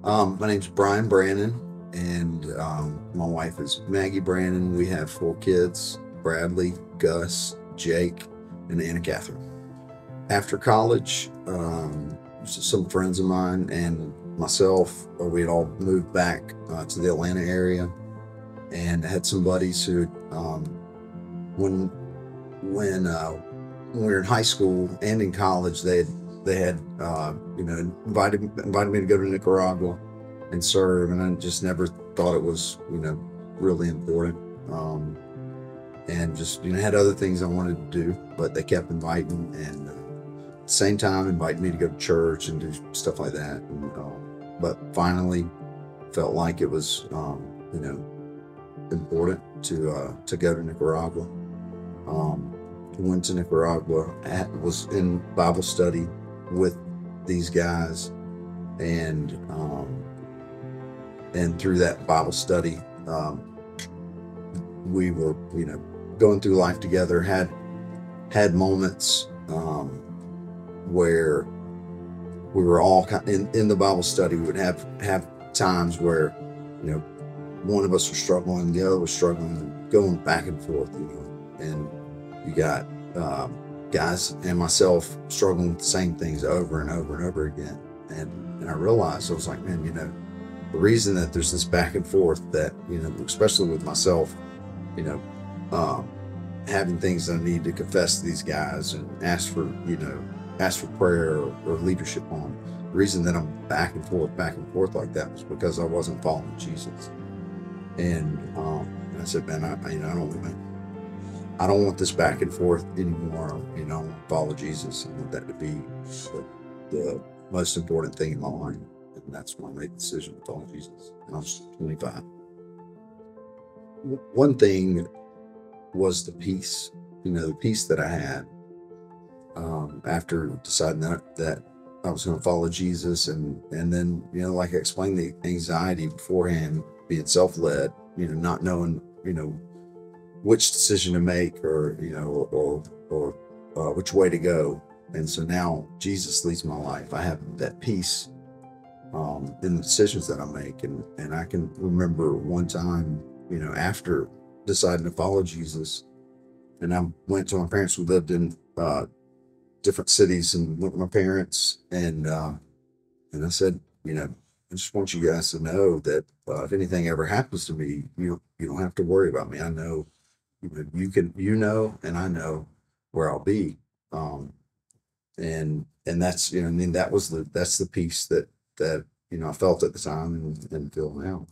My name's Brannon, and my wife is Maggie Brannon. We have 4 kids: Bradley, Gus, Jake, and Anna Catherine. After college, some friends of mine and myself, we had all moved back to the Atlanta area, and had some buddies who, when when uh, when we were in high school and in college, they had invited me to go to Nicaragua and serve, and I just never thought it was really important. And just had other things I wanted to do, but they kept inviting, and at the same time inviting me to go to church and do stuff like that. But finally, felt like it was important to go to Nicaragua. Um, Went to Nicaragua, was in Bible study with these guys, and through that Bible study, we were going through life together. Had moments where we were all in the Bible study. We would have times where one of us was struggling, the other was struggling, going back and forth. And you got guys and myself struggling with the same things over and over and over again. And I realized, I was like, man, the reason that there's this back and forth, that especially with myself, you know, um, having things that I need to confess to these guys and ask for prayer or leadership on. The reason that I'm back and forth like that was because I wasn't following Jesus. And I said, man, I don't want this back and forth anymore. I want to follow Jesus. I want that to be the most important thing in my life. And that's when I made the decision to follow Jesus. And I was 25. One thing was the peace that I had after deciding that I was going to follow Jesus, and then like I explained, the anxiety beforehand, being self-led, not knowing which decision to make, or which way to go. And so now Jesus leads my life. I have that peace in the decisions that I make, and I can remember one time, after deciding to follow Jesus, and I went to my parents. We lived in different cities, and went with my parents, and I said, I just want you guys to know that if anything ever happens to me, you don't have to worry about me. I know and I know where I'll be. Um, and that's, I mean, that's the peace that I felt at the time, and feel now.